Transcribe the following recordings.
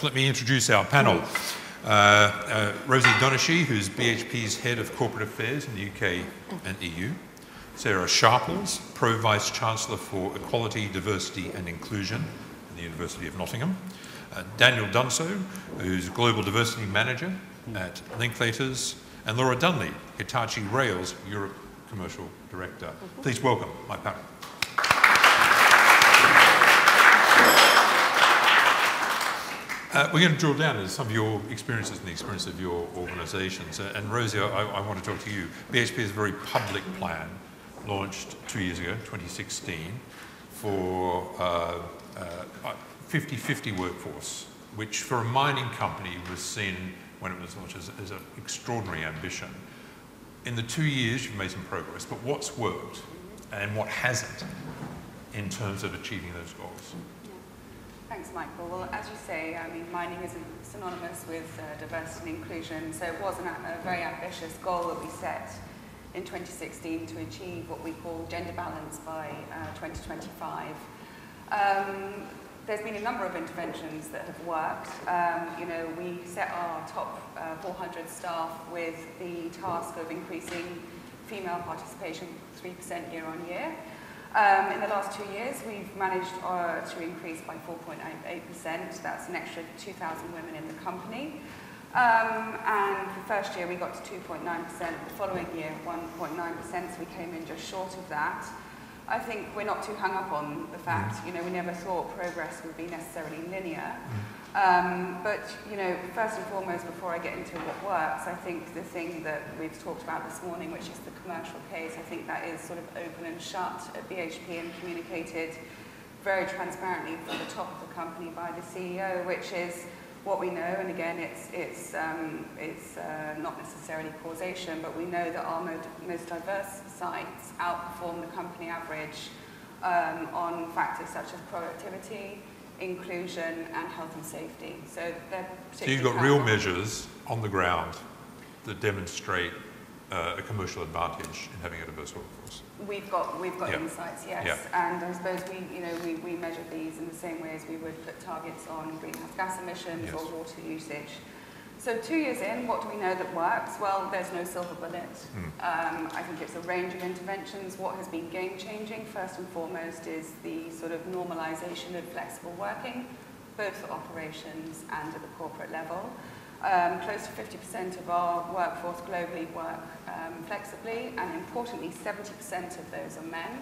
Let me introduce our panel. Rosie Donachie, who's BHP's Head of Corporate Affairs in the UK and EU. Sarah Sharples, Pro Vice-Chancellor for Equality, Diversity and Inclusion in the University of Nottingham. Daniel Danso, who's Global Diversity Manager at Linklaters. And Laura Dunley, Hitachi Rail's Europe Commercial Director. Please welcome my panel. We're going to drill down into some of your experiences and the experience of your organisations. And Rosie, I want to talk to you. BHP has a very public plan launched 2 years ago, 2016, for 50-50 workforce, which for a mining company was seen when it was launched as an extraordinary ambition. In the 2 years, you've made some progress, but what's worked and what hasn't in terms of achieving those goals? Thanks, Michael. Well, as you say, I mean, mining is synonymous with diversity and inclusion, so it was a very ambitious goal that we set in 2016 to achieve what we call gender balance by 2025. There's been a number of interventions that have worked. You know, we set our top 400 staff with the task of increasing female participation 3% year on year. In the last 2 years, we've managed to increase by 4.8%. That's an extra 2,000 women in the company. And the first year, we got to 2.9%. The following year, 1.9%, so we came in just short of that. I think we're not too hung up on the fact, you know, we never thought progress would be necessarily linear. But, you know, first and foremost, before I get into what works, I think the thing that we've talked about this morning, which is the commercial case, I think that is sort of open and shut at BHP and communicated very transparently from the top of the company by the CEO, which is what we know. And again, it's not necessarily causation, but we know that our most diverse sites outperform the company average on factors such as productivity, inclusion and health and safety. So they're particularly you've got real measures on the ground that demonstrate a commercial advantage in having a diverse workforce. We've got insights, yes, and I suppose we measure these in the same way as we would put targets on greenhouse gas emissions or water usage. So 2 years in, what do we know that works? Well, there's no silver bullet. I think it's a range of interventions. What has been game-changing, first and foremost, is the sort of normalisation of flexible working, both at operations and at the corporate level. Close to 50% of our workforce globally work flexibly, and importantly, 70% of those are men.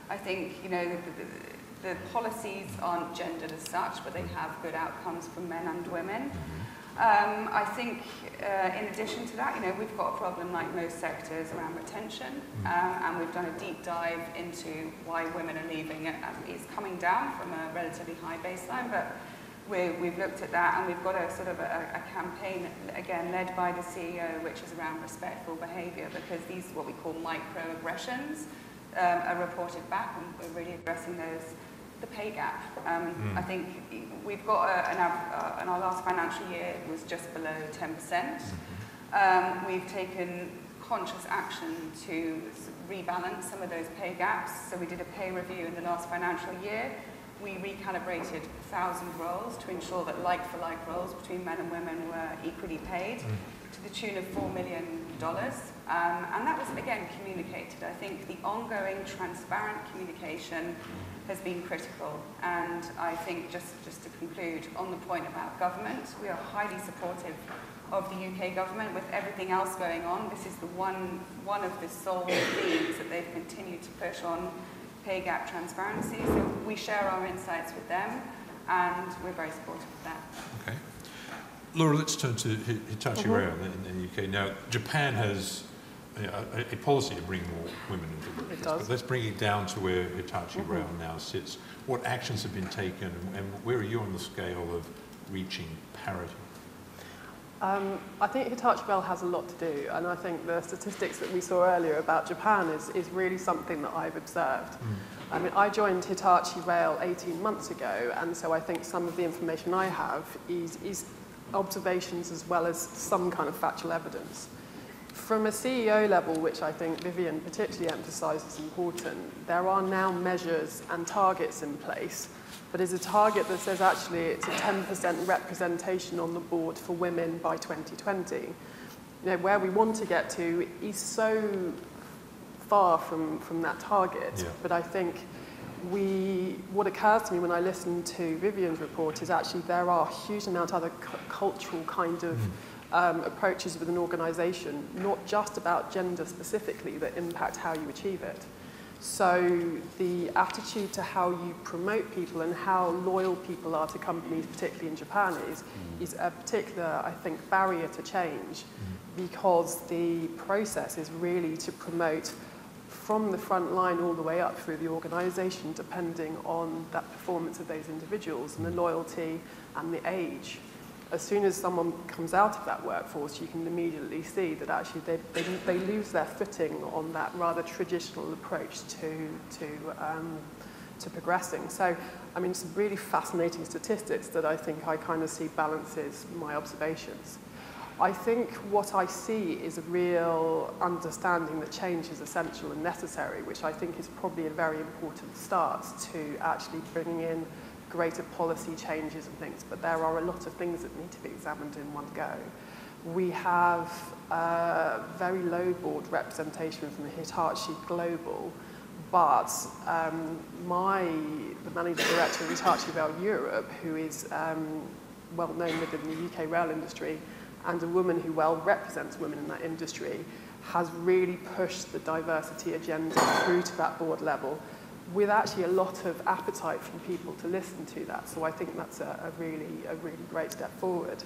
I think, you know, the policies aren't gendered as such, but they have good outcomes for men and women. I think, in addition to that, you know, we've got a problem like most sectors around retention, and we've done a deep dive into why women are leaving. It's coming down from a relatively high baseline, but we've looked at that, and we've got a sort of a campaign, again, led by the CEO, which is around respectful behaviour, because these, what we call microaggressions, are reported back, and we're really addressing those. The pay gap. I think we've got in our last financial year, it was just below 10%. We've taken conscious action to rebalance some of those pay gaps. So we did a pay review in the last financial year. We recalibrated 1,000 roles to ensure that like-for-like roles between men and women were equally paid to the tune of $4 million. And that was, again, communicated. I think the ongoing transparent communication has been critical. And I think, just to conclude, on the point about government, we are highly supportive of the UK government with everything else going on. This is the one of the sole themes that they've continued to push on pay gap transparency. So we share our insights with them, and we're very supportive of that. Okay. Laura, let's turn to Hitachi Rail in the UK. Now, Japan has a policy of bringing more women into the workforce. But let's bring it down to where Hitachi Rail now sits. What actions have been taken, and where are you on the scale of reaching parity? I think Hitachi Rail has a lot to do, and I think the statistics that we saw earlier about Japan is really something that I've observed. I mean, I joined Hitachi Rail 18 months ago, and so I think some of the information I have is observations as well as some kind of factual evidence. From a CEO level, which I think Vivian particularly emphasises important, there are now measures and targets in place but is a target that says actually it's a 10% representation on the board for women by 2020. You know, where we want to get to is so far from that target, but I think what occurs to me when I listen to Vivian's report is actually there are a huge amount of other cultural kind of approaches with an organisation, not just about gender specifically, that impact how you achieve it. So the attitude to how you promote people and how loyal people are to companies, particularly in Japan, is a particular, I think, barrier to change, because the process is really to promote from the front line all the way up through the organisation, depending on that performance of those individuals and the loyalty and the age. As soon as someone comes out of that workforce, you can immediately see that actually they lose their footing on that rather traditional approach to progressing. So, I mean, some really fascinating statistics that I think I kind of see balances my observations. I think what I see is a real understanding that change is essential and necessary, which I think is probably a very important start to actually bringing in greater policy changes and things, but there are a lot of things that need to be examined in one go. We have very low board representation from the Hitachi Global, but the managing director of Hitachi Rail Europe, who is well known within the UK rail industry, and a woman who well represents women in that industry, has really pushed the diversity agenda through to that board level, with actually a lot of appetite from people to listen to that. So I think that's a really great step forward.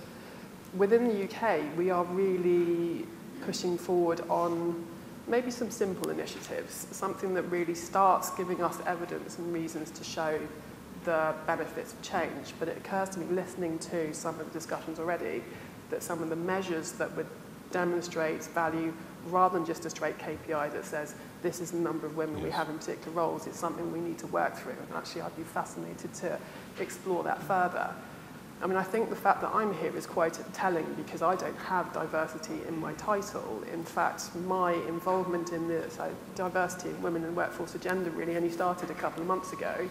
Within the UK, we are really pushing forward on maybe some simple initiatives, something that really starts giving us evidence and reasons to show the benefits of change. But it occurs to me, listening to some of the discussions already, that some of the measures that would demonstrate value, rather than just a straight KPI that says this is the number of women we have in particular roles, it's something we need to work through. And actually, I'd be fascinated to explore that further. I mean, I think the fact that I'm here is quite telling, because I don't have diversity in my title. In fact, my involvement in the diversity in women in the workforce agenda really only started a couple of months ago,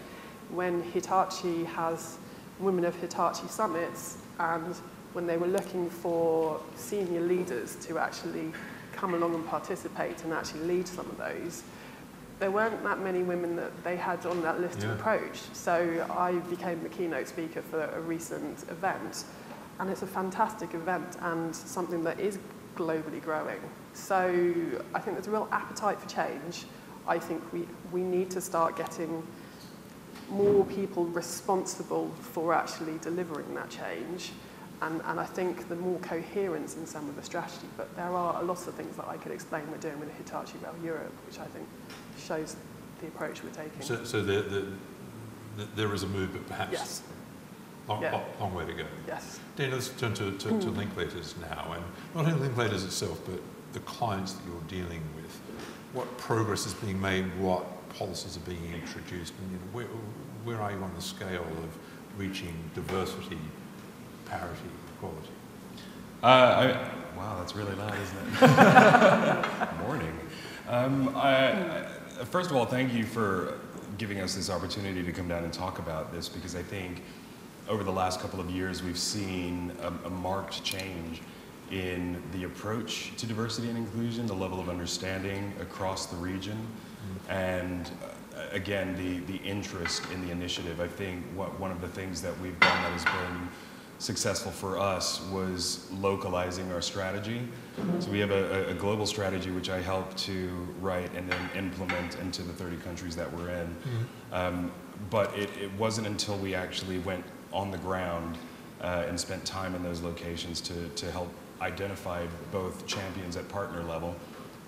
when Hitachi has Women of Hitachi summits, and when they were looking for senior leaders to actually come along and participate and actually lead some of those, there weren't that many women that they had on that list to approach. So I became the keynote speaker for a recent event, and it's a fantastic event and something that is globally growing. So I think there's a real appetite for change. I think we need to start getting more people responsible for actually delivering that change. And I think the more coherence in some of the strategy, but there are a lot of things that I could explain we're doing with Hitachi Rail Europe, which I think shows the approach we're taking. So there is a move, but perhaps long way to go. Yes. Dan, let's turn to Linklaters now, and not only Linklaters itself, but the clients that you're dealing with. What progress is being made? What policies are being introduced? And where are you on the scale of reaching diversity, parity, equality? Wow, that's really loud, isn't it? Morning. First of all, thank you for giving us this opportunity to come down and talk about this, because I think over the last couple of years we've seen a marked change in the approach to diversity and inclusion, the level of understanding across the region, and again, the interest in the initiative. I think one of the things that we've done that has been successful for us was localizing our strategy. So we have a global strategy which I helped to write and then implement into the 30 countries that we're in. But it wasn't until we actually went on the ground and spent time in those locations to help identify both champions at partner level,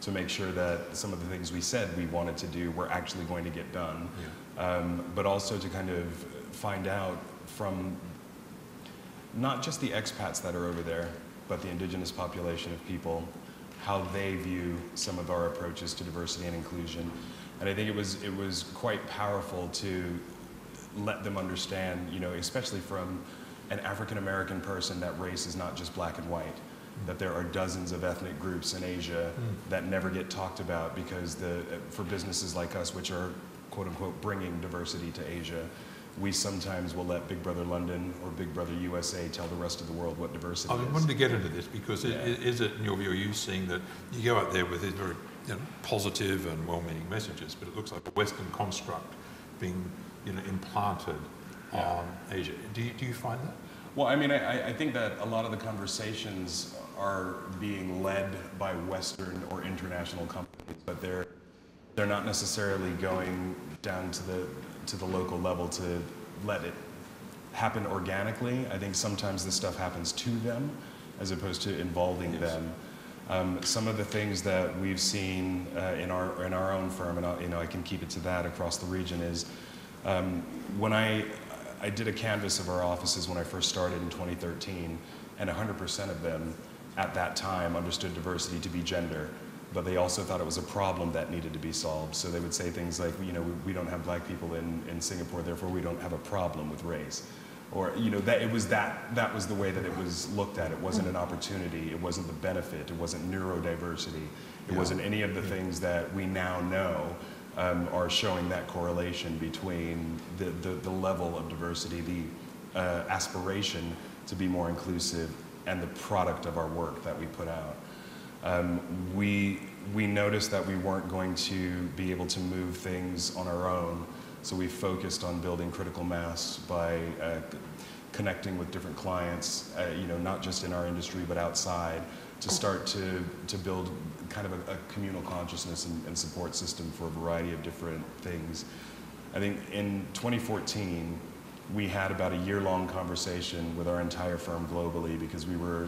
to make sure that some of the things we said we wanted to do were actually going to get done. But also to kind of find out from not just the expats that are over there, but the indigenous population of people, how they view some of our approaches to diversity and inclusion. And I think it was quite powerful to let them understand, especially from an African American person, that race is not just black and white, that there are dozens of ethnic groups in Asia that never get talked about, because for businesses like us, which are quote unquote bringing diversity to Asia, we sometimes will let Big Brother London or Big Brother USA tell the rest of the world what diversity is. I wanted to get into this because is it, in your view, are you seeing that you go out there with these very positive and well-meaning messages, but it looks like a Western construct being implanted on Asia. Do you find that? Well, I mean, I think that a lot of the conversations are being led by Western or international companies, but they're not necessarily going down to the local level to let it happen organically. I think sometimes this stuff happens to them as opposed to involving them. Some of the things that we've seen in our own firm, and I can keep it to that across the region, is when I did a canvass of our offices when I first started in 2013, and 100% of them at that time understood diversity to be gender, but they also thought it was a problem that needed to be solved. So they would say things like, we don't have black people in Singapore, therefore we don't have a problem with race. Or, that was the way that it was looked at. It wasn't an opportunity, it wasn't the benefit, it wasn't neurodiversity, it wasn't any of the things that we now know are showing that correlation between the level of diversity, the aspiration to be more inclusive, and the product of our work that we put out. We noticed that we weren't going to be able to move things on our own, so we focused on building critical mass by connecting with different clients, not just in our industry but outside, to start to build kind of a communal consciousness and support system for a variety of different things. I think in 2014, we had about a year-long conversation with our entire firm globally because we were,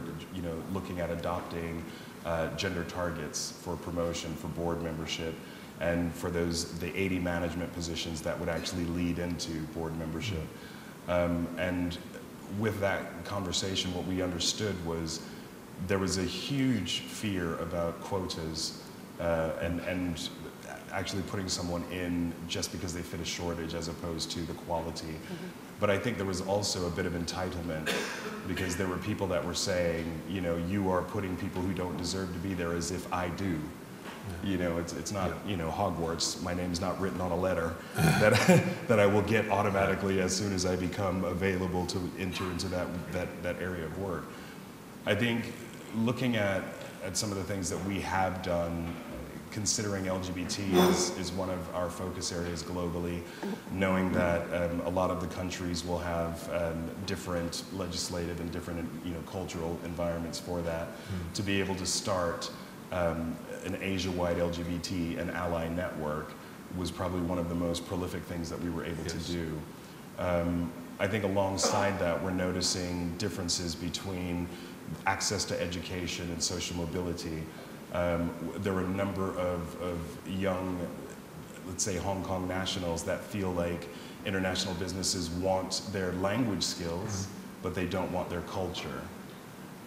looking at adopting gender targets for promotion, for board membership, and for the 80 management positions that would actually lead into board membership. And with that conversation, what we understood was there was a huge fear about quotas and actually putting someone in just because they fit a shortage as opposed to the quality. But I think there was also a bit of entitlement because there were people that were saying, you are putting people who don't deserve to be there as if I do. It's not, Hogwarts. My name's not written on a letter that I will get automatically as soon as I become available to enter into that area of work. I think looking at some of the things that we have done, considering LGBT is one of our focus areas globally, knowing that a lot of the countries will have different legislative and different cultural environments for that, to be able to start an Asia-wide LGBT and ally network was probably one of the most prolific things that we were able to do. I think alongside that, we're noticing differences between access to education and social mobility. There were a number of young, let's say Hong Kong nationals that feel like international businesses want their language skills, but they don't want their culture.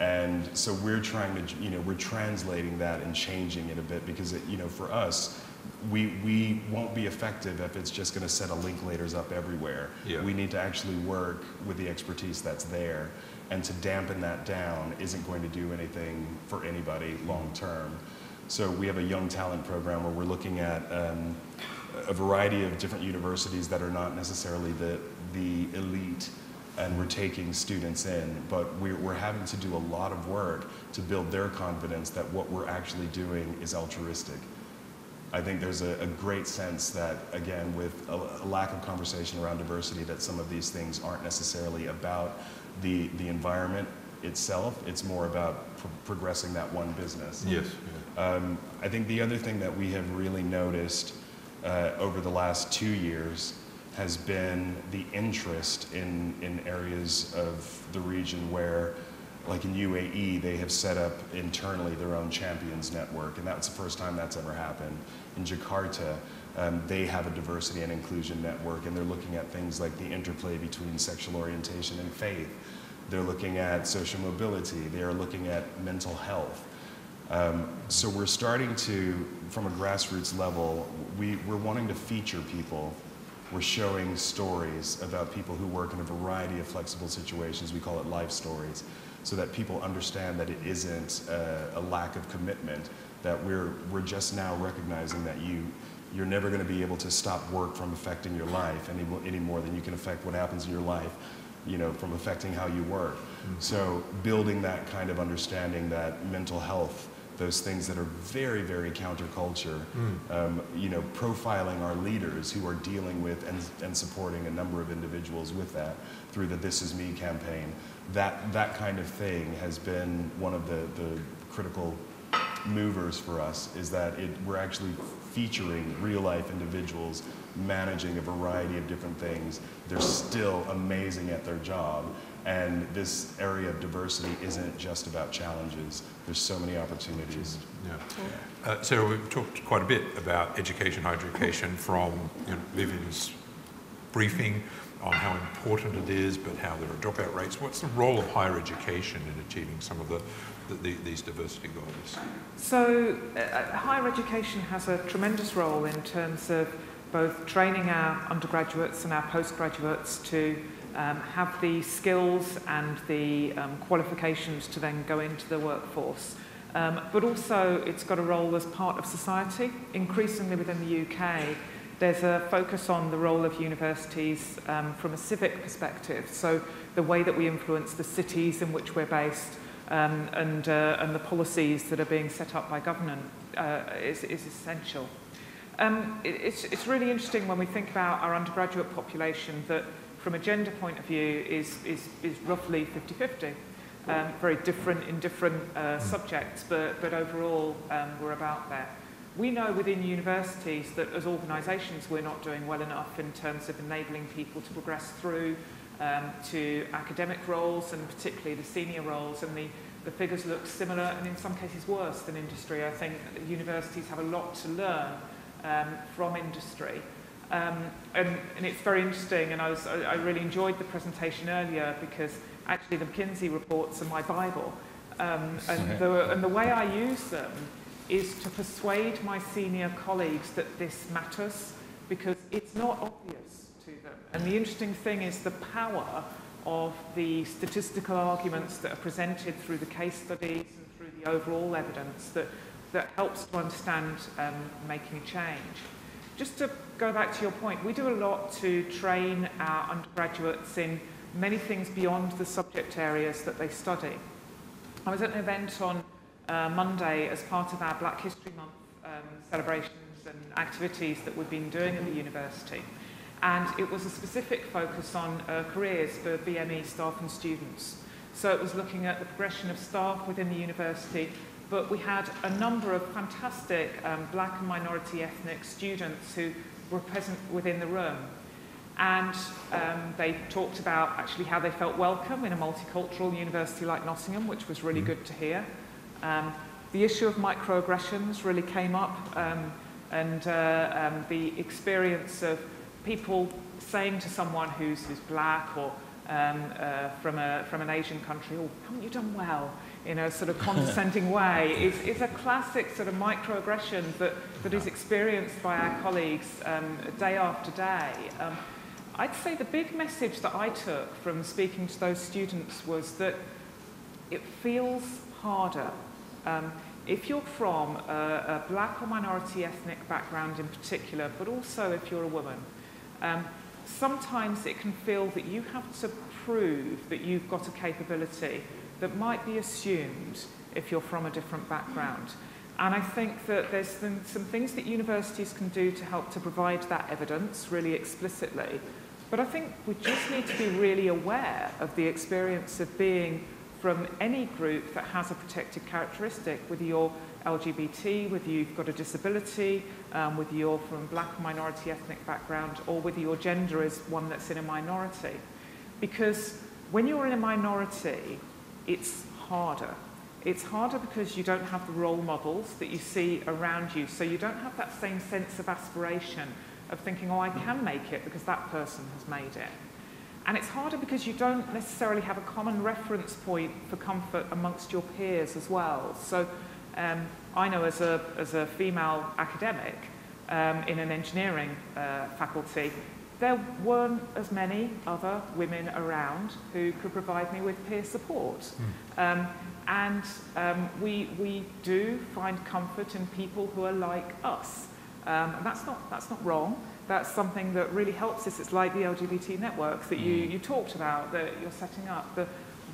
And so we're trying to, we're translating that and changing it a bit because, for us, we won't be effective if it's just going to set a Linklaters up everywhere. Yeah. We need to actually work with the expertise that's there, and to dampen that down isn't going to do anything for anybody long term. So we have a young talent program where we're looking at a variety of different universities that are not necessarily the elite, and we're taking students in, but we're having to do a lot of work to build their confidence that what we're actually doing is altruistic. I think there's a great sense that, again, with a lack of conversation around diversity, that some of these things aren't necessarily about the environment itself. It's more about progressing that one business. Yes. I think the other thing that we have really noticed over the last 2 years has been the interest in areas of the region where, like in UAE, they have set up internally their own champions network, and that's the first time that's ever happened. In Jakarta, they have a diversity and inclusion network, and they're looking at things like the interplay between sexual orientation and faith. They're looking at social mobility. They are looking at mental health. So we're starting to, from a grassroots level, we're wanting to feature people. We're showing stories about people who work in a variety of flexible situations. We call it life stories, so that people understand that it isn't a lack of commitment, that we're just now recognizing that you're never going to be able to stop work from affecting your life any more than you can affect what happens in your life, from affecting how you work. So building that kind of understanding that mental health, those things that are very, very counterculture, profiling our leaders who are dealing with and supporting a number of individuals with that through the This Is Me campaign. That kind of thing has been one of the critical movers for us, is that we're actually featuring real life individuals managing a variety of different things. They're still amazing at their job. And this area of diversity isn't just about challenges. There's so many opportunities. Yeah. Sarah, we've talked quite a bit about education, higher education, from Vivian's briefing on how important it is, but how there are dropout rates. What's the role of higher education in achieving some of these diversity goals? So higher education has a tremendous role in terms of both training our undergraduates and our postgraduates to have the skills and the qualifications to then go into the workforce. But also it's got a role as part of society. Increasingly within the UK, there's a focus on the role of universities from a civic perspective. So the way that we influence the cities in which we're based and the policies that are being set up by government is essential. It's really interesting when we think about our undergraduate population that from a gender point of view is roughly 50-50. Very different in different subjects, but overall we're about there. We know within universities that as organisations we're not doing well enough in terms of enabling people to progress through to academic roles, and particularly the senior roles, and the figures look similar and in some cases worse than industry. I think universities have a lot to learn from industry. And it's very interesting, and I really enjoyed the presentation earlier because actually the McKinsey reports are my Bible. And the way I use them is to persuade my senior colleagues that this matters, because it's not obvious to them. And the interesting thing is the power of the statistical arguments that are presented through the case studies and through the overall evidence that helps to understand making a change. Just to go back to your point, we do a lot to train our undergraduates in many things beyond the subject areas that they study. I was at an event on Monday as part of our Black History Month celebrations and activities that we've been doing at the university. And it was a specific focus on careers for BME staff and students. So it was looking at the progression of staff within the university, but we had a number of fantastic black and minority ethnic students who were present within the room. And they talked about actually how they felt welcome in a multicultural university like Nottingham, which was really good to hear. The issue of microaggressions really came up, and the experience of people saying to someone who's black or from an Asian country, "Oh, haven't you done well?" in a sort of condescending way, is a classic sort of microaggression that is experienced by our colleagues day after day. I'd say the big message that I took from speaking to those students was that it feels harder. If you're from a black or minority ethnic background in particular, but also if you're a woman, sometimes it can feel that you have to prove that you've got a capability that might be assumed if you're from a different background. And I think that there's some things that universities can do to help to provide that evidence really explicitly. But I think we just need to be really aware of the experience of being from any group that has a protected characteristic, whether you're LGBT, whether you've got a disability, whether you're from black or minority ethnic background, or whether your gender is one that's in a minority. Because when you're in a minority, it's harder. It's harder because you don't have the role models that you see around you, so you don't have that same sense of aspiration of thinking, oh, I can make it because that person has made it. And it's harder because you don't necessarily have a common reference point for comfort amongst your peers as well. So I know as a female academic in an engineering faculty, there weren't as many other women around who could provide me with peer support. We do find comfort in people who are like us. And that's not wrong. That's something that really helps us. It's like the LGBT networks that you talked about, that you're setting up.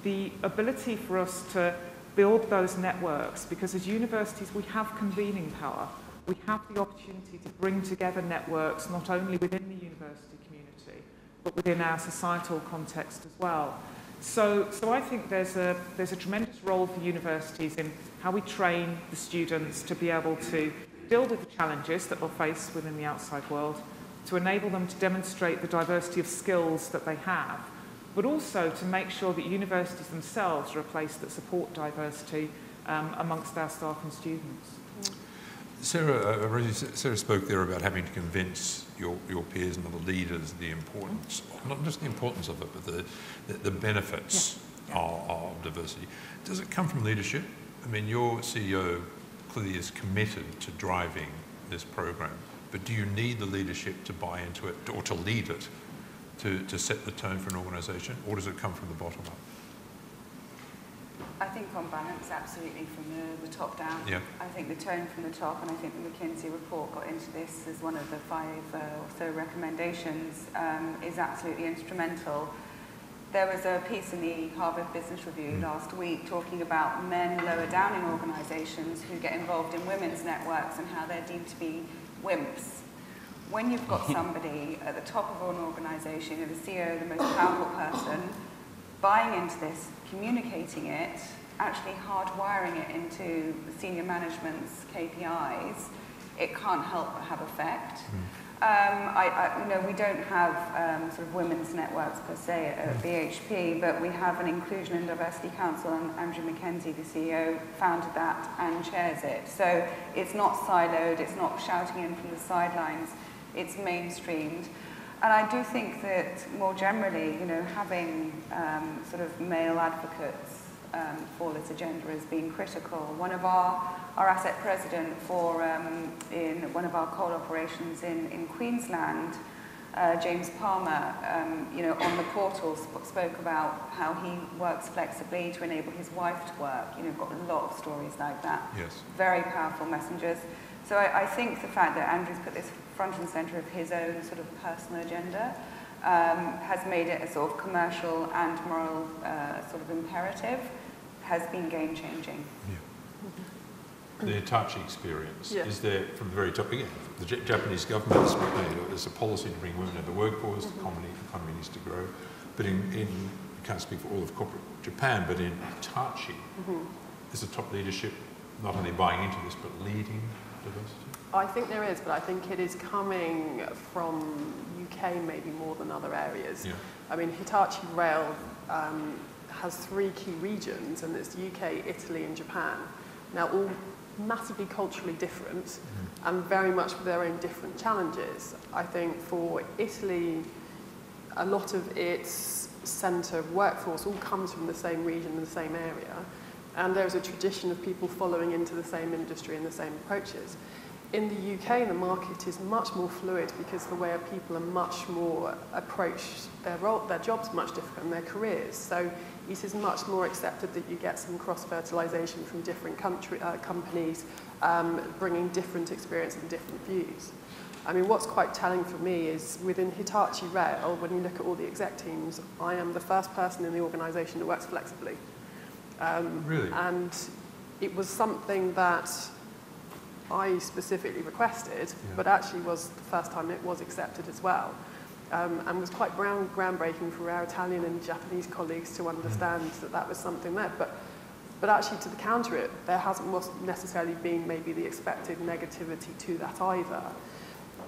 The ability for us to build those networks, because as universities we have convening power. We have the opportunity to bring together networks not only within the university community, but within our societal context as well. So I think there's a tremendous role for universities in how we train the students to be able to deal with the challenges that they'll face within the outside world, to enable them to demonstrate the diversity of skills that they have, but also to make sure that universities themselves are a place that support diversity amongst our staff and students. Sarah spoke there about having to convince your peers and other leaders the importance, not just the importance of it, but the benefits of diversity. Does it come from leadership? I mean, your CEO clearly is committed to driving this program, but do you need the leadership to buy into it or to lead it, to set the tone for an organisation, or does it come from the bottom up? I think on balance, absolutely from the top down. Yeah. I think the tone from the top, and I think the McKinsey report got into this as one of the 5 or so recommendations, is absolutely instrumental. There was a piece in the Harvard Business Review last week talking about men lower down in organisations who get involved in women's networks and how they're deemed to be wimps. When you've got somebody at the top of an organisation, the CEO, the most powerful person, buying into this, communicating it, actually hardwiring it into the senior management's KPIs, it can't help but have effect. We don't have sort of women's networks per se at BHP, but we have an Inclusion and Diversity Council, and Andrew McKenzie, the CEO, founded that and chairs it. So it's not siloed, it's not shouting in from the sidelines, it's mainstreamed. And I do think that more generally, having sort of male advocates for this agenda has been critical. One of our asset president for in one of our coal operations in Queensland, James Palmer, on the portal spoke about how he works flexibly to enable his wife to work. Got a lot of stories like that. Yes. Very powerful messengers. So I think the fact that Andrew's put this front and centre of his own sort of personal agenda has made it a sort of commercial and moral sort of imperative, has been game-changing. Yeah. The Hitachi experience, is there, from the very top, again, the Japanese government has made there's a policy to bring women into the workforce, the economy needs to grow, but you can't speak for all of corporate Japan, but in Hitachi, is the top leadership not only buying into this, but leading diversity? I think there is, but I think it is coming from UK maybe more than other areas. Yeah. I mean, Hitachi Rail has 3 key regions, and it's UK, Italy and Japan. Now, all massively culturally different and very much with their own different challenges. I think for Italy, a lot of its centre of workforce all comes from the same region and the same area, and there's a tradition of people following into the same industry and the same approaches. In the UK, the market is much more fluid because the way people are much more approach their jobs much different and their careers. So it is much more accepted that you get some cross-fertilisation from different companies, bringing different experience and different views. I mean, what's quite telling for me is within Hitachi Rail, when you look at all the exec teams, I am the first person in the organisation that works flexibly. Really? And it was something that I specifically requested, but actually was the first time it was accepted as well, and was quite groundbreaking for our Italian and Japanese colleagues to understand that that was something there. But actually, to the counter it, there hasn't necessarily been maybe the expected negativity to that either.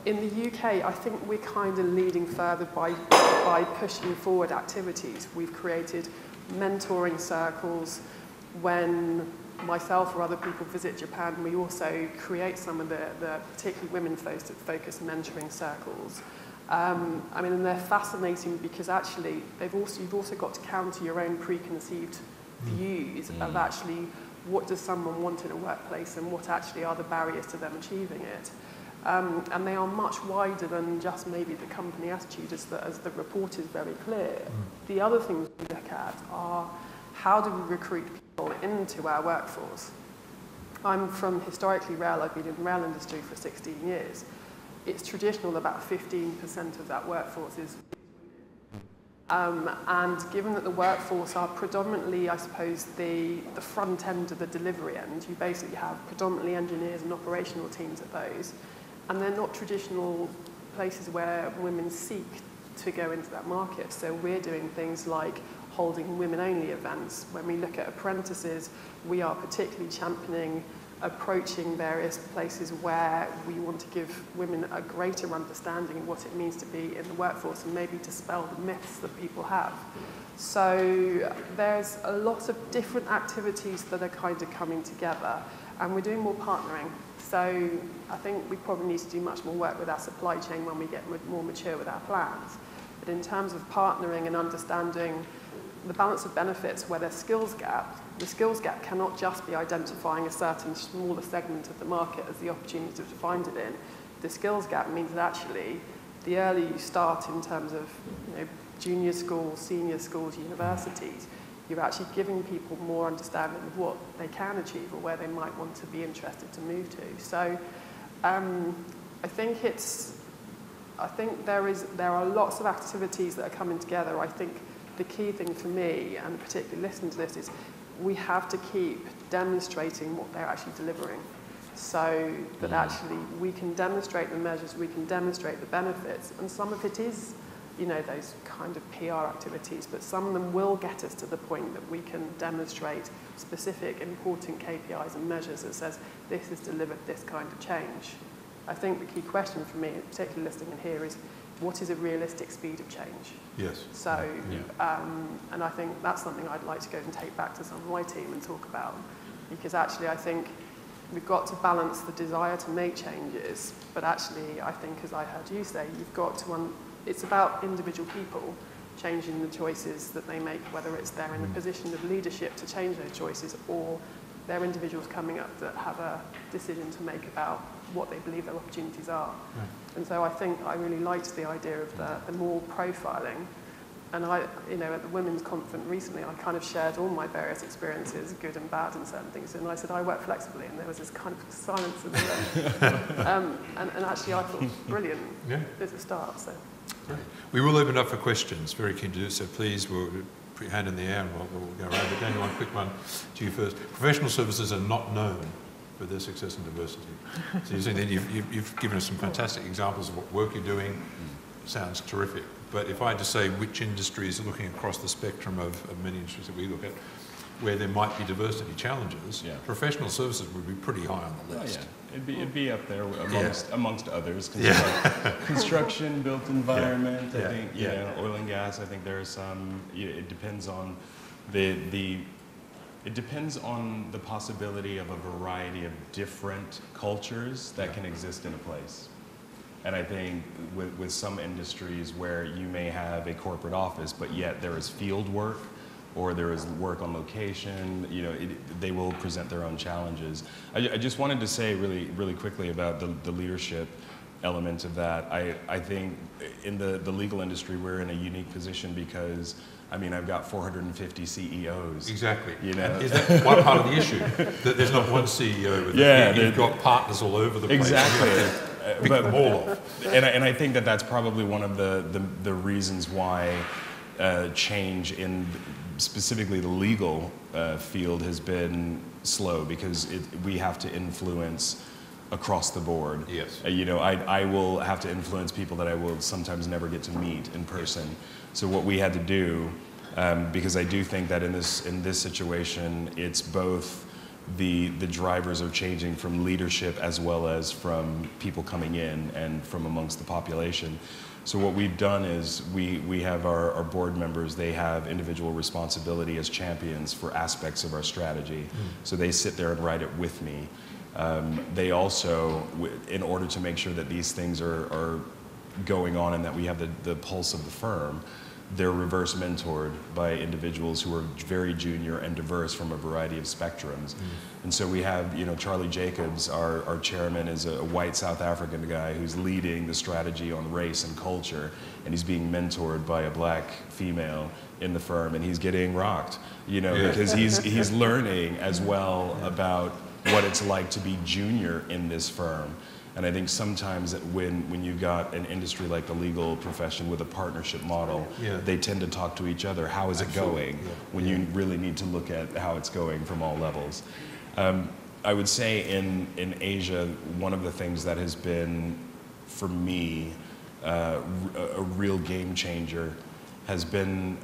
In the UK, I think we're kind of leading further by pushing forward activities. We've created mentoring circles. When myself or other people visit Japan, we also create some of the particularly women-focused mentoring circles. I mean, and they're fascinating because actually you've also got to counter your own preconceived views of actually what does someone want in a workplace and what actually are the barriers to them achieving it. And they are much wider than just maybe the company attitude, as the report is very clear. The other things we look at are how do we recruit people into our workforce? I'm from historically rail. I've been in the rail industry for 16 years. It's traditional about 15% of that workforce is and given that the workforce are predominantly, I suppose, the front end of the delivery end, you basically have predominantly engineers and operational teams at those, and they're not traditional places where women seek to go into that market. So we're doing things like holding women-only events. When we look at apprentices, we are particularly championing approaching various places where we want to give women a greater understanding of what it means to be in the workforce and maybe dispel the myths that people have. So there's a lot of different activities that are kind of coming together, and we're doing more partnering. So I think we probably need to do much more work with our supply chain when we get more mature with our plans. But in terms of partnering and understanding the balance of benefits where there's skills gap, the skills gap cannot just be identifying a certain smaller segment of the market as the opportunity to find it in. The skills gap means that actually the earlier you start in terms of junior schools, senior schools, universities, you're actually giving people more understanding of what they can achieve or where they might want to be interested to move to. So I think there are lots of activities that are coming together. I think the key thing for me, and particularly listening to this, is we have to keep demonstrating what they're actually delivering, so that actually we can demonstrate the measures, we can demonstrate the benefits, and some of it is, those kind of PR activities, but some of them will get us to the point that we can demonstrate specific important KPIs and measures that says this has delivered this kind of change. I think the key question for me, particularly listening in here, is what is a realistic speed of change? Yes. So, and I think that's something I'd like to go and take back to some of my team and talk about, because actually I think we've got to balance the desire to make changes, but actually I think, as I heard you say, you've got to, it's about individual people changing the choices that they make, whether it's they're in a position of leadership to change those choices, or they're individuals coming up that have a decision to make about what they believe their opportunities are. Right. And so I think I really liked the idea of the more profiling. And I, at the Women's Conference recently, I kind of shared all my various experiences, good and bad and certain things. And I said, I work flexibly, and there was this kind of silence in the room. And actually I thought, brilliant, there's a start. So. Great. We will open up for questions, very keen to do so. Please, we'll put your hand in the air and we'll go around. But Daniel, one quick one to you first. Professional services are not known for their success and diversity. So you're saying that you've given us some fantastic examples of what work you're doing. Sounds terrific. But if I had to say which industries, looking across the spectrum of many industries that we look at, where there might be diversity challenges, professional services would be pretty high on the list. It'd be up there amongst others. Construction, built environment, I think, oil and gas, I think there are some, it depends on it depends on the possibility of a variety of different cultures that can exist in a place. And I think with some industries where you may have a corporate office, but yet there is field work, or there is work on location, they will present their own challenges. I just wanted to say really quickly about the leadership element of that. I think in the legal industry, we're in a unique position because, I've got 450 CEOs. Exactly. Is that one part of the issue? That there's not one CEO with you've got partners all over the place. Exactly. Pick them all off. And I think that's probably one of the reasons why change in specifically the legal field has been slow, because we have to influence across the board. Yes. I will have to influence people that I will sometimes never get to meet in person. So what we had to do, because I do think that in this situation, it's both the drivers are changing from leadership as well as from people coming in and from amongst the population. So what we've done is we have our board members, they have individual responsibility as champions for aspects of our strategy. So they sit there and write it with me. They also, in order to make sure that these things are going on and that we have the pulse of the firm, they're reverse mentored by individuals who are very junior and diverse from a variety of spectrums. And so we have, Charlie Jacobs, our chairman, is a white South African guy who's leading the strategy on race and culture, and he's being mentored by a black female in the firm, and he's getting rocked, because he's learning as well about what it's like to be junior in this firm. And I think sometimes that when you've got an industry like the legal profession with a partnership model, they tend to talk to each other. How is it going? When you really need to look at how it's going from all levels. I would say in Asia, one of the things that has been, for me, a real game changer has been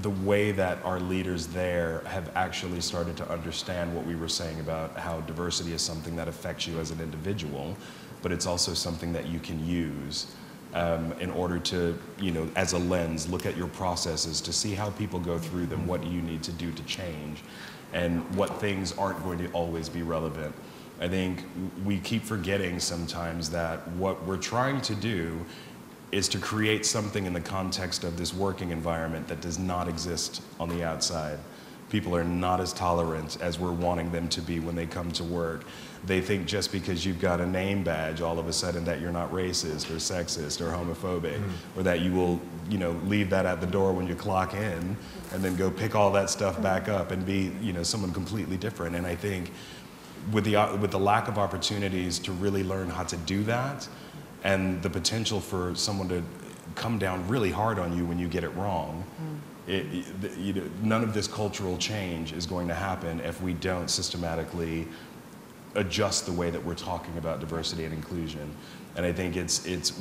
the way that our leaders there have actually started to understand what we were saying about how diversity is something that affects you as an individual, but it's also something that you can use in order to, as a lens, look at your processes to see how people go through them, what do you need to do to change, and what things aren't going to always be relevant. I think we keep forgetting sometimes that what we're trying to do is to create something in the context of this working environment that does not exist on the outside. People are not as tolerant as we're wanting them to be when they come to work. They think just because you've got a name badge all of a sudden that you're not racist or sexist or homophobic, or that you will, leave that at the door when you clock in and then go pick all that stuff back up and be, someone completely different. And I think with the lack of opportunities to really learn how to do that, and the potential for someone to come down really hard on you when you get it wrong, none of this cultural change is going to happen if we don't systematically adjust the way that we're talking about diversity and inclusion. And I think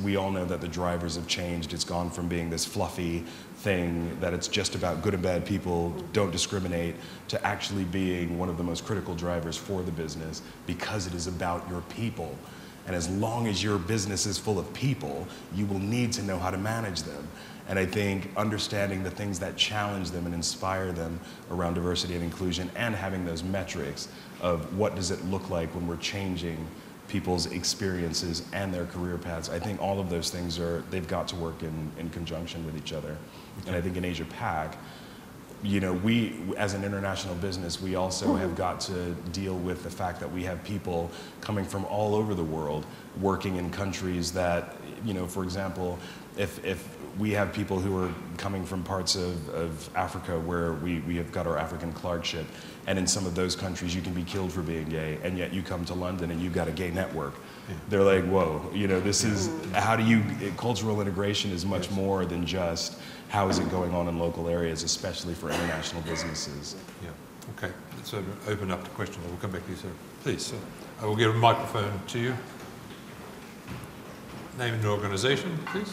we all know that the drivers have changed. It's gone from being this fluffy thing that it's just about good and bad people, don't discriminate, to actually being one of the most critical drivers for the business because it is about your people. And as long as your business is full of people, you will need to know how to manage them. And I think understanding the things that challenge them and inspire them around diversity and inclusion, and having those metrics of what does it look like when we're changing people's experiences and their career paths. I think all of those things they've got to work in conjunction with each other. And I think in Asia Pac, we, as an international business, we also have got to deal with the fact that we have people coming from all over the world working in countries that, for example, if we have people who are coming from parts of Africa where we have got our African clerkship, and in some of those countries you can be killed for being gay, and yet you come to London and you've got a gay network. They're like, whoa, this is, cultural integration is much more than just how is it going on in local areas, especially for international businesses. Yeah, okay, let's open up to questions. We'll come back to you, sir. Please, sir. I will give a microphone to you. Name and organisation, please.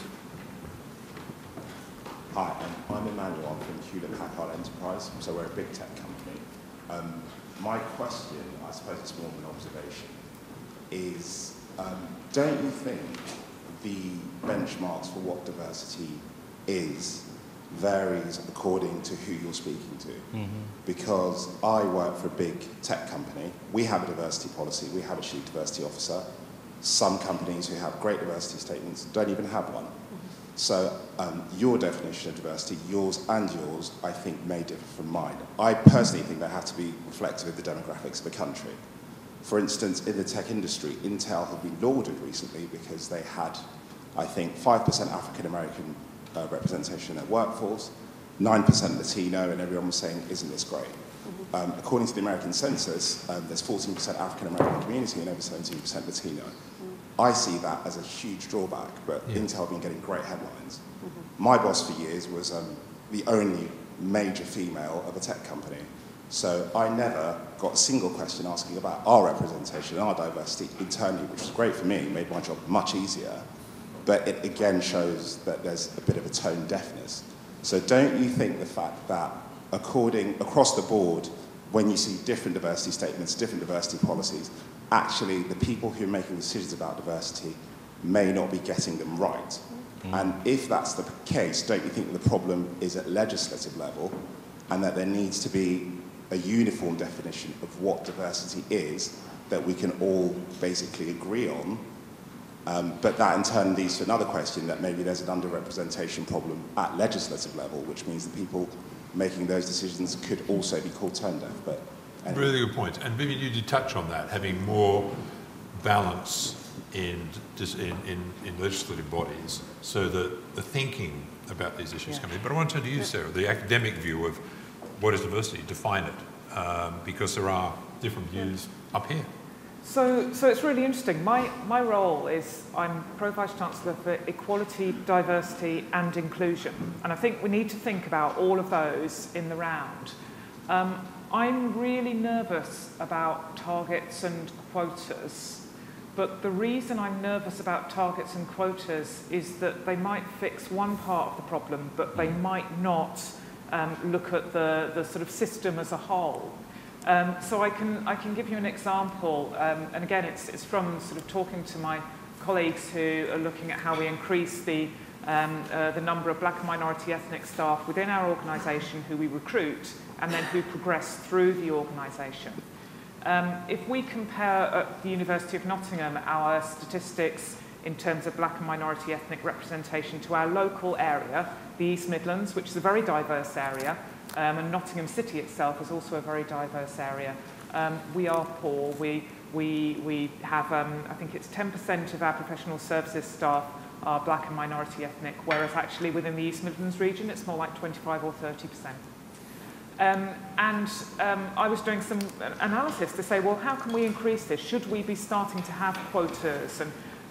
Hi, I'm Emmanuel. I'm from Hewlett-Packard Enterprise, so we're a big tech company. My question, I suppose it's more of an observation, is don't you think the benchmarks for what diversity is varies according to who you're speaking to? Because I work for a big tech company. We have a diversity policy. We have a chief diversity officer. Some companies who have great diversity statements don't even have one. So your definition of diversity, yours and yours, I think may differ from mine. I personally think they have to be reflective of the demographics of the country. For instance, in the tech industry, Intel have been lauded recently because they had, I think, 5% African-American representation in their workforce, 9% Latino, and everyone was saying, isn't this great? According to the American census, there's 14% African-American community and over 17% Latino. I see that as a huge drawback, but Intel have been getting great headlines. My boss for years was the only major female of a tech company. So I never got a single question asking about our representation and our diversity internally, which was great for me, made my job much easier. But it again shows that there's a bit of a tone deafness. So don't you think the fact that across the board, when you see different diversity statements, different diversity policies, actually the people who are making decisions about diversity may not be getting them right? And if that's the case, don't you think the problem is at legislative level, and that there needs to be a uniform definition of what diversity is that we can all basically agree on? But that in turn leads to another question, that maybe there's an underrepresentation problem at legislative level, which means the people making those decisions could also be called tone deaf. But anyway. Really good point. And maybe you did touch on that, having more balance in legislative bodies so that the thinking about these issues come in. But I want to turn to you, Sarah, the academic view of what is diversity, define it. because there are different views up here. So it's really interesting. My role is I'm Pro-Vice-Chancellor for Equality, Diversity and Inclusion. And I think we need to think about all of those in the round. I'm really nervous about targets and quotas, but the reason I'm nervous about targets and quotas is that they might fix one part of the problem, but they might not look at the sort of system as a whole. So I can give you an example, and again, it's from sort of talking to my colleagues who are looking at how we increase the number of black and minority ethnic staff within our organisation who we recruit and then who progress through the organisation. If we compare at the University of Nottingham our statistics in terms of black and minority ethnic representation to our local area, the East Midlands, which is a very diverse area, and Nottingham City itself is also a very diverse area. We are poor. We have, I think it's 10% of our professional services staff are black and minority ethnic, whereas actually within the East Midlands region it's more like 25 or 30%. I was doing some analysis to say, well, how can we increase this? Should we be starting to have quotas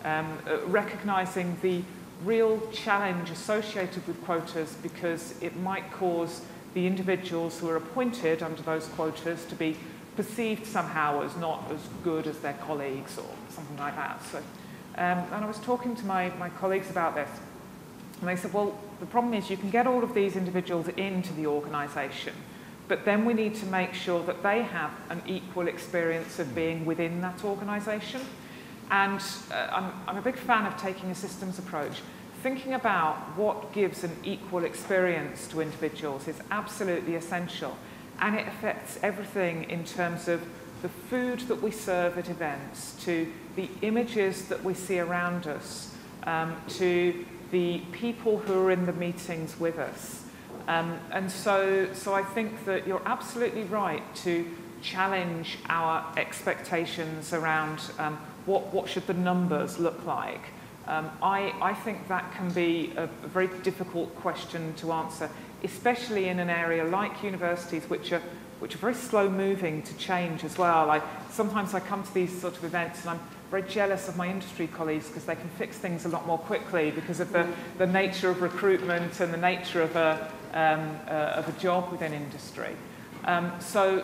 and recognising the real challenge associated with quotas, because it might cause the individuals who are appointed under those quotas to be perceived somehow as not as good as their colleagues or something like that. So, and I was talking to my colleagues about this, and they said, well, the problem is you can get all of these individuals into the organisation, but then we need to make sure that they have an equal experience of being within that organisation. And I'm a big fan of taking a systems approach. Thinking about what gives an equal experience to individuals is absolutely essential, and it affects everything in terms of the food that we serve at events, to the images that we see around us, to the people who are in the meetings with us. And so I think that you're absolutely right to challenge our expectations around what should the numbers look like. I think that can be a very difficult question to answer, especially in an area like universities, which are very slow moving to change as well. Sometimes I come to these sort of events and I'm very jealous of my industry colleagues because they can fix things a lot more quickly because of the nature of recruitment and the nature of a job within industry. So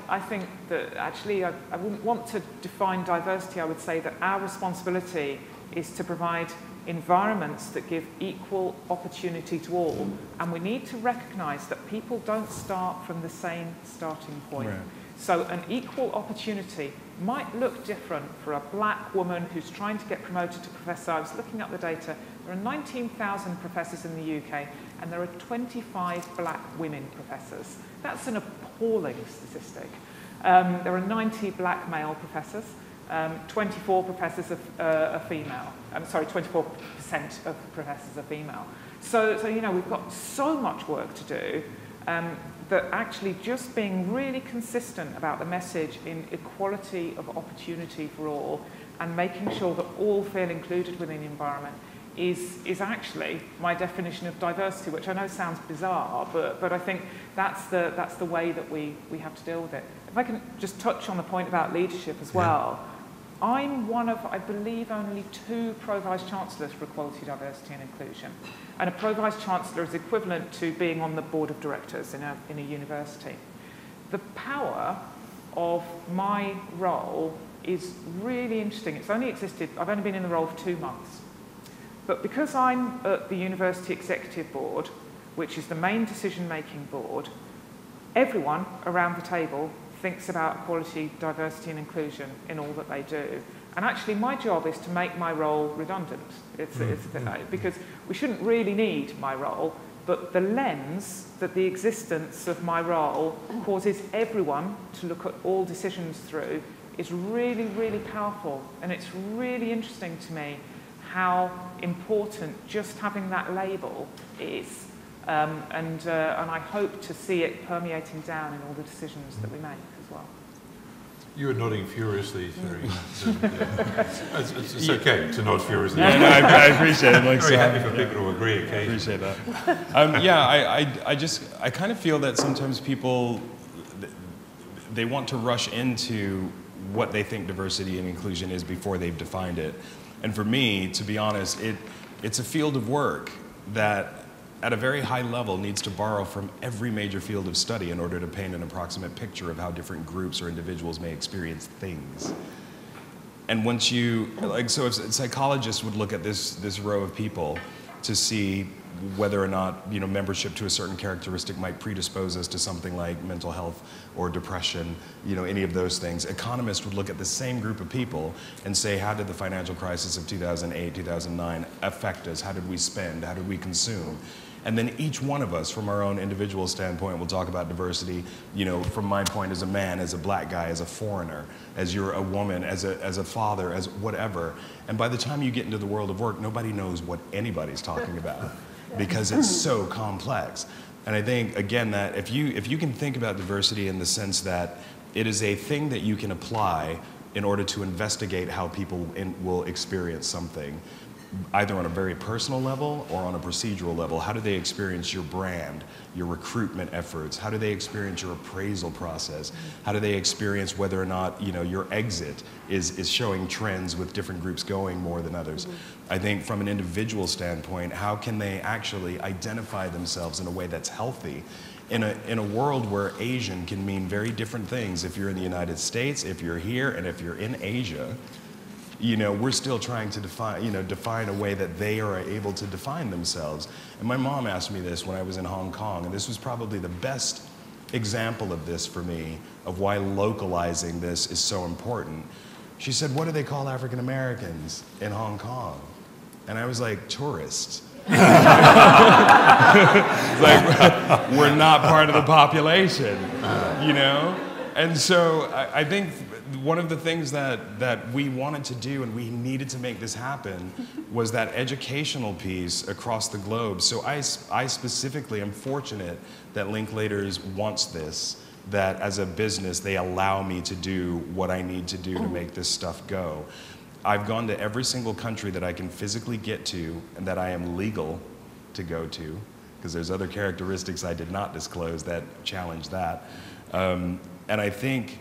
I think that actually I wouldn't want to define diversity. I would say that our responsibility is to provide environments that give equal opportunity to all, and we need to recognise that people don't start from the same starting point. Right. So an equal opportunity might look different for a black woman who's trying to get promoted to professor. I was looking up the data. There are 19,000 professors in the UK, and there are 25 black women professors. That's an appalling statistic. There are 90 black male professors. 24 professors are female. 24% of professors are female. So you know, we've got so much work to do that actually just being really consistent about the message in equality of opportunity for all and making sure that all feel included within the environment is actually my definition of diversity, which I know sounds bizarre, but I think that's the way that we have to deal with it. If I can just touch on the point about leadership as well. Yeah. I'm one of, I believe, only 2 Pro-Vice-Chancellors for Equality, Diversity and Inclusion. And a Pro-Vice-Chancellor is equivalent to being on the board of directors in a university. The power of my role is really interesting. It's only existed, I've only been in the role for 2 months. But because I'm at the University Executive Board, which is the main decision-making board, everyone around the table thinks about equality, diversity and inclusion in all that they do. And actually my job is to make my role redundant. Because we shouldn't really need my role, but the lens that the existence of my role causes everyone to look at all decisions through is really, really powerful. And it's really interesting to me how important just having that label is. And I hope to see it permeating down in all the decisions that we make as well. You were nodding furiously. It's okay to nod furiously. Yeah, no, I appreciate it. I'm very happy for people to agree occasionally. I appreciate that. I kind of feel that sometimes people, they want to rush into what they think diversity and inclusion is before they've defined it. And for me, to be honest, it's a field of work that at a very high level needs to borrow from every major field of study in order to paint an approximate picture of how different groups or individuals may experience things. And once you, so if psychologists would look at this row of people to see whether or not, membership to a certain characteristic might predispose us to something like mental health or depression, any of those things. Economists would look at the same group of people and say, how did the financial crisis of 2008, 2009 affect us? How did we spend? How did we consume? And then each one of us, from our own individual standpoint, will talk about diversity, from my point as a man, as a black guy, as a foreigner, as you're a woman, as a father, as whatever. And by the time you get into the world of work, nobody knows what anybody's talking about because it's so complex. And I think, again, that if you can think about diversity in the sense that it is a thing that you can apply in order to investigate how people will experience something, either on a very personal level or on a procedural level. How do they experience your brand, your recruitment efforts? How do they experience your appraisal process? How do they experience whether or not your exit is showing trends with different groups going more than others? I think from an individual standpoint, how can they actually identify themselves in a way that's healthy in a world where Asian can mean very different things if you're in the United States, if you're here, and if you're in Asia? We're still trying to define a way that they are able to define themselves. And my mom asked me this when I was in Hong Kong, and this was probably the best example of this for me, of why localizing this is so important. She said, what do they call African Americans in Hong Kong? And I was like, tourists. It's like, we're not part of the population, And so I think one of the things that we wanted to do, and we needed to make this happen, was that educational piece across the globe. So I specifically am fortunate that Linklaters wants this, that as a business they allow me to do what I need to do to make this stuff go. I've gone to every single country that I can physically get to and that I am legal to go to, because there's other characteristics I did not disclose that challenge that. And I think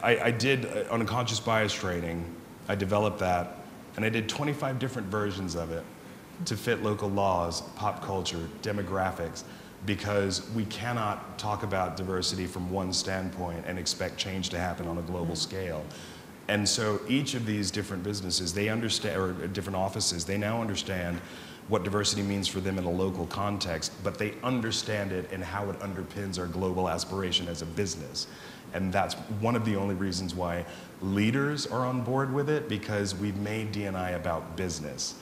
I did unconscious bias training. I developed that, and I did 25 different versions of it to fit local laws, pop culture, demographics, because we cannot talk about diversity from one standpoint and expect change to happen on a global scale. And so each of these different businesses, they understand, or different offices, they now understand what diversity means for them in a local context, but they understand it and how it underpins our global aspiration as a business. And that's one of the only reasons why leaders are on board with it, because we've made D&I about business.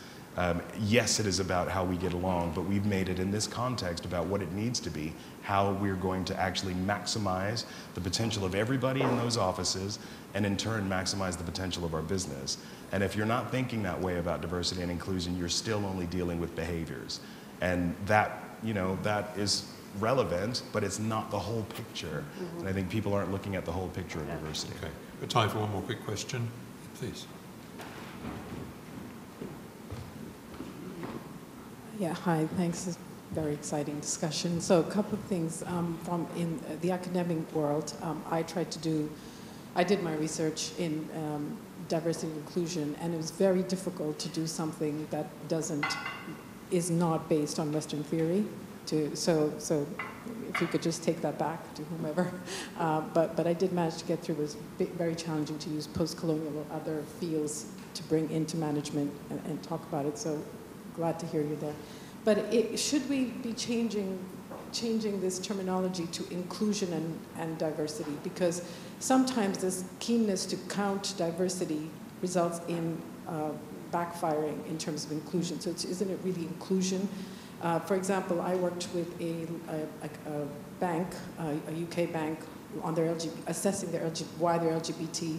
Yes, it is about how we get along, but we've made it in this context about what it needs to be, how we're going to actually maximize the potential of everybody in those offices, and in turn maximize the potential of our business. And if you're not thinking that way about diversity and inclusion, you're still only dealing with behaviors. And that, that is relevant, but it's not the whole picture. And I think people aren't looking at the whole picture of diversity. Okay, we've got time for one more quick question, please. Yeah, hi, thanks. It's a very exciting discussion. So a couple of things from in the academic world. I did my research in diversity and inclusion, and it was very difficult to do something that is not based on Western theory. So if you could just take that back to whomever. But I did manage to get through. It was very challenging to use post-colonial or other fields to bring into management and talk about it. So glad to hear you there. But should we be changing this terminology to inclusion and diversity? Because sometimes this keenness to count diversity results in backfiring in terms of inclusion. So isn't it really inclusion? For example, I worked with a bank, a UK bank, on their assessing why their LGBT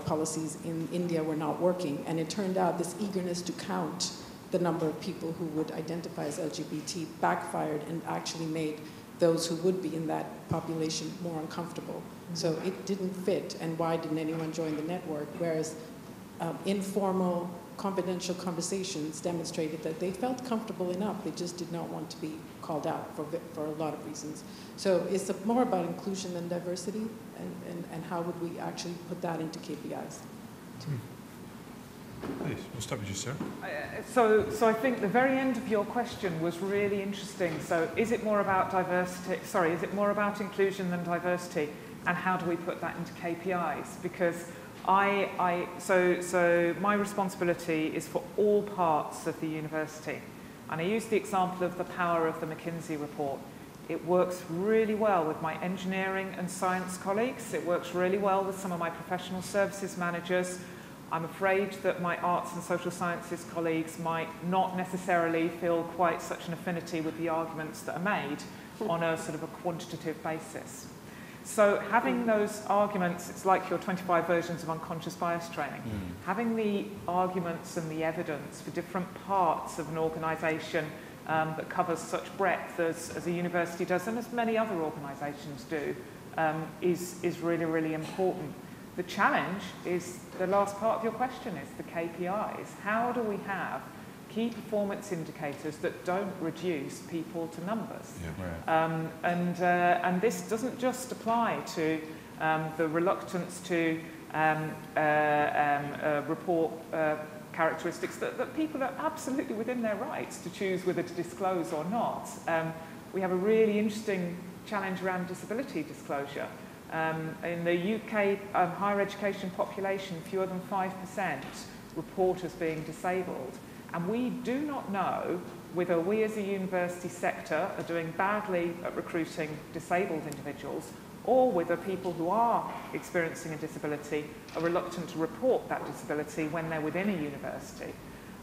policies in India were not working. And it turned out this eagerness to count the number of people who would identify as LGBT backfired and actually made those who would be in that population more uncomfortable. So it didn't fit, and why didn't anyone join the network? Whereas informal confidential conversations demonstrated that they felt comfortable enough. They just did not want to be called out for a lot of reasons. So it's more about inclusion than diversity, and how would we actually put that into KPIs? Please, we'll start with you, sir. So I think the very end of your question was really interesting. So is it more about is it more about inclusion than diversity? And how do we put that into KPIs? Because so my responsibility is for all parts of the university. And I use the example of the power of the McKinsey report. It works really well with my engineering and science colleagues. It works really well with some of my professional services managers. I'm afraid that my arts and social sciences colleagues might not necessarily feel quite such an affinity with the arguments that are made on a sort of a quantitative basis. So having those arguments, it's like your 25 versions of unconscious bias training. Having the arguments and the evidence for different parts of an organisation that covers such breadth as a university does, and as many other organisations do, is really, really important. The challenge is the last part of your question, is the KPIs. How do we have key performance indicators that don't reduce people to numbers? Yeah. Right. And this doesn't just apply to the reluctance to report characteristics that people are absolutely within their rights to choose whether to disclose or not. We have a really interesting challenge around disability disclosure. In the UK higher education population, fewer than 5% report as being disabled. And we do not know whether we as a university sector are doing badly at recruiting disabled individuals, or whether people who are experiencing a disability are reluctant to report that disability when they're within a university.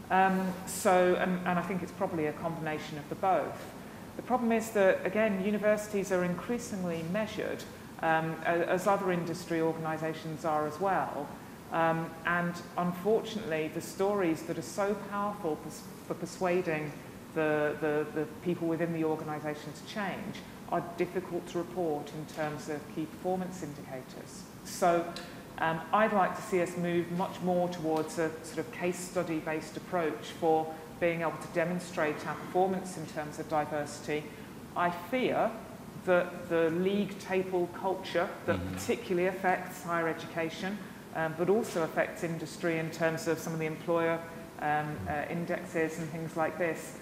And I think it's probably a combination of the both. The problem is that, again, universities are increasingly measured, as other industry organisations are as well. And unfortunately, the stories that are so powerful for persuading the people within the organisation to change are difficult to report in terms of key performance indicators. So I'd like to see us move much more towards a sort of case study based approach for being able to demonstrate our performance in terms of diversity. I fear that the league table culture that particularly affects higher education, but also affects industry in terms of some of the employer indexes and things like this,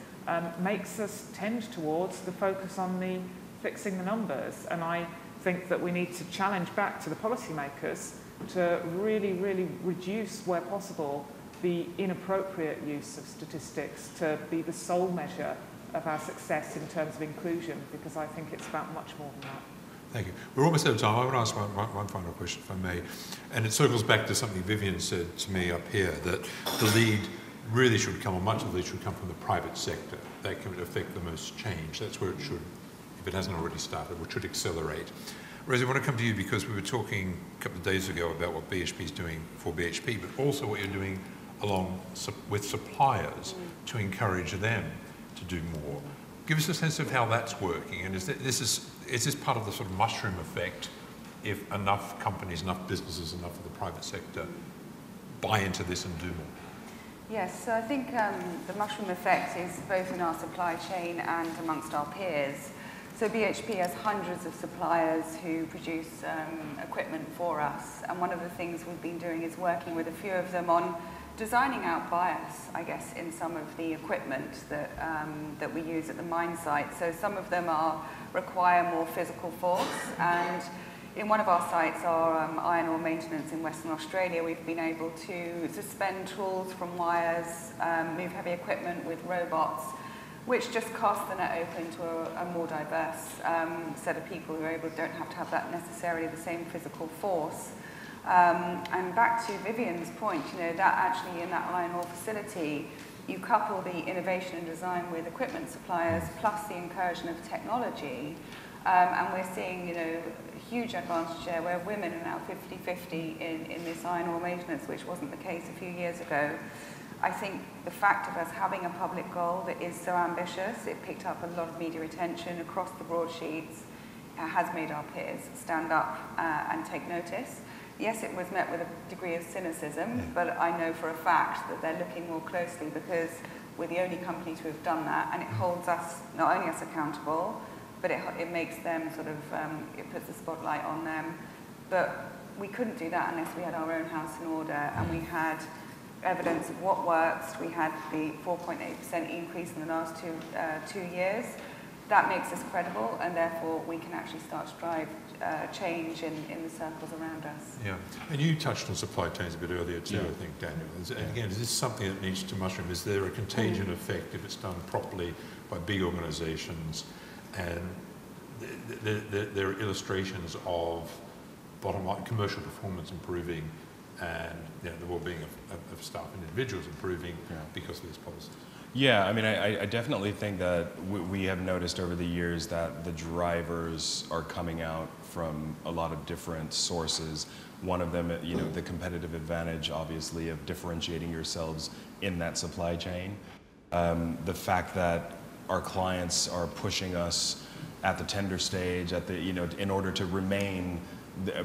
makes us tend towards the focus on the fixing the numbers. And I think that we need to challenge back to the policymakers to really, really reduce, where possible, the inappropriate use of statistics to be the sole measure of our success in terms of inclusion, because I think it's about much more than that. Thank you. We're almost out of time. I want to ask one final question, if I may. And it circles back to something Vivian said to me up here, that the lead really should come, or much of the lead should come from the private sector. That can affect the most change. That's where it should, if it hasn't already started, which should accelerate. Rosie, I want to come to you because we were talking a couple of days ago about what BHP is doing for BHP, but also what you're doing along with suppliers to encourage them to do more. Give us a sense of how that's working, and is this part of the sort of mushroom effect if enough companies, enough businesses, enough of the private sector buy into this and do more? Yes, so I think the mushroom effect is both in our supply chain and amongst our peers. So BHP has hundreds of suppliers who produce equipment for us, and one of the things we've been doing is working with a few of them on designing out bias, I guess, in some of the equipment that we use at the mine site. So some of them require more physical force, and in one of our sites, our iron ore maintenance in Western Australia, we've been able to suspend tools from wires, move heavy equipment with robots, which just cast the net open to a more diverse set of people who don't have to have that necessarily the same physical force. And back to Vivian's point, that actually in that iron ore facility, you couple the innovation and design with equipment suppliers plus the incursion of technology, and we're seeing, a huge advantage there where women are now 50-50 in this iron ore maintenance, which wasn't the case a few years ago. I think the fact of us having a public goal that is so ambitious, it picked up a lot of media attention across the broadsheets, has made our peers stand up and take notice. yes, it was met with a degree of cynicism, but I know for a fact that they're looking more closely because we're the only company to have done that, and it holds us, not only us accountable, but it makes them sort of, it puts the spotlight on them. But we couldn't do that unless we had our own house in order, and we had evidence of what works. We had the 4.8% increase in the last 2 years. That makes us credible, and therefore we can actually start to drive change in the circles around us. Yeah, and you touched on supply chains a bit earlier too, I think, Daniel. And again, is this something that needs to mushroom? Is there a contagion effect if it's done properly by big organisations? And there are illustrations of bottom line commercial performance improving, and the well-being of staff and individuals improving because of these policies. Yeah, I mean, I definitely think that we have noticed over the years that the drivers are coming out from a lot of different sources. One of them, the competitive advantage, obviously, of differentiating yourselves in that supply chain. The fact that our clients are pushing us at the tender stage, in order to remain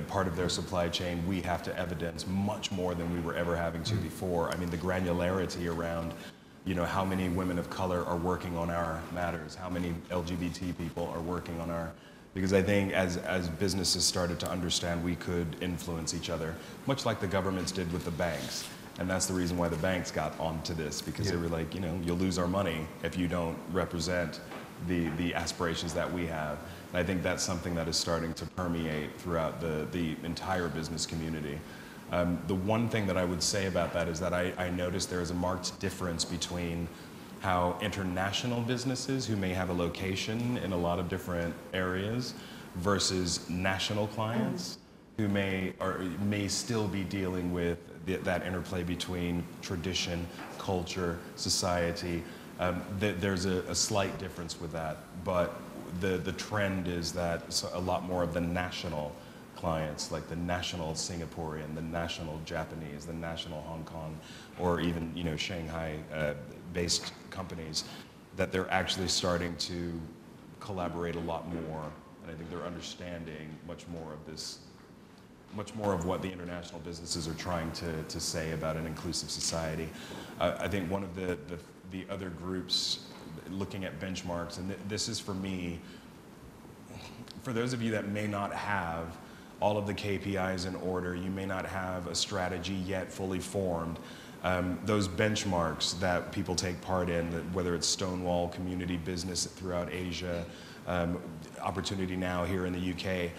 part of their supply chain, we have to evidence much more than we were ever having to before. I mean, the granularity around how many women of color are working on our matters, how many LGBT people are working on our, because I think as businesses started to understand we could influence each other, much like the governments did with the banks. And that's the reason why the banks got onto this, because they were like, you'll lose our money if you don't represent the aspirations that we have. And I think that's something that is starting to permeate throughout the entire business community. The one thing that I would say about that is that I noticed there is a marked difference between how international businesses who may have a location in a lot of different areas versus national clients who may still be dealing with that interplay between tradition, culture, society. There's a slight difference with that, but the trend is that a lot more of the national clients, like the national Singaporean, the national Japanese, the national Hong Kong, or even Shanghai-based companies, that they're actually starting to collaborate a lot more, and I think they're understanding much more of what the international businesses are trying to say about an inclusive society. I think one of the other groups looking at benchmarks, and this is for me, for those of you that may not have all of the KPIs in order, you may not have a strategy yet fully formed, those benchmarks that people take part in, whether it's Stonewall, community business throughout Asia, Opportunity Now here in the UK,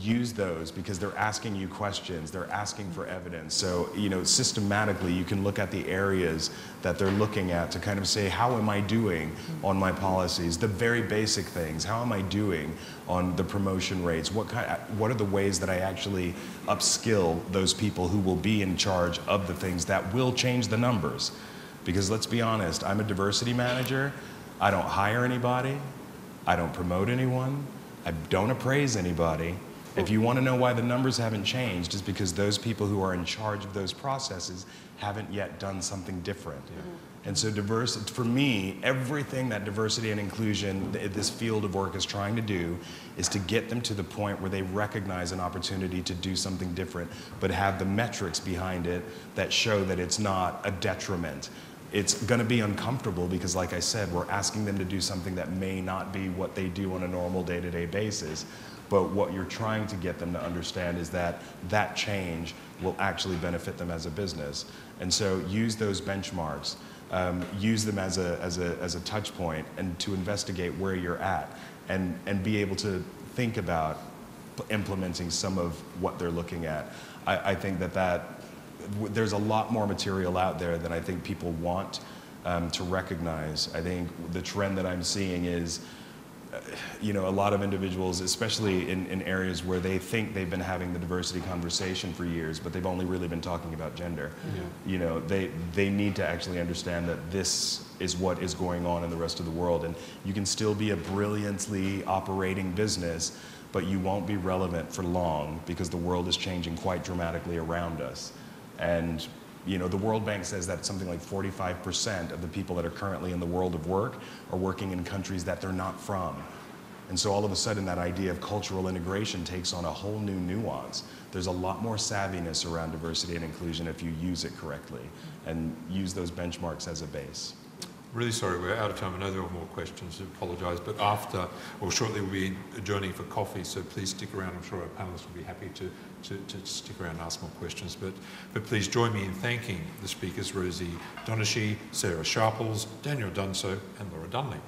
use those because they're asking you questions, they're asking for evidence. So, systematically you can look at the areas that they're looking at to kind of say, how am I doing on my policies? The very basic things, how am I doing on the promotion rates? What are the ways that I actually upskill those people who will be in charge of the things that will change the numbers? Because let's be honest, I'm a diversity manager. I don't hire anybody. I don't promote anyone. I don't appraise anybody. If you want to know why the numbers haven't changed, it's because those people who are in charge of those processes haven't yet done something different. And so for me, everything that diversity and inclusion, this field of work is trying to do, is to get them to the point where they recognize an opportunity to do something different, but have the metrics behind it that show that it's not a detriment. It's going to be uncomfortable because, like I said, we're asking them to do something that may not be what they do on a normal day-to-day basis. But what you're trying to get them to understand is that that change will actually benefit them as a business. And so use those benchmarks, use them as a touch point, and to investigate where you're at, and be able to think about implementing some of what they're looking at. I think that there's a lot more material out there than I think people want to recognize. I think the trend that I'm seeing is a lot of individuals, especially in areas where they think they've been having the diversity conversation for years, but they've only really been talking about gender. They need to actually understand that this is what is going on in the rest of the world, and you can still be a brilliantly operating business, but you won't be relevant for long because the world is changing quite dramatically around us. And the World Bank says that something like 45% of the people that are currently in the world of work are working in countries that they're not from. And so all of a sudden that idea of cultural integration takes on a whole new nuance. There's a lot more savviness around diversity and inclusion if you use it correctly and use those benchmarks as a base. Really sorry, we're out of time. I know there are more questions, I apologise, but after, or shortly we'll be adjourning for coffee, so please stick around. I'm sure our panellists will be happy to stick around and ask more questions, but please join me in thanking the speakers, Rosie Donachie, Sarah Sharples, Daniel Danso, and Laura Dunley.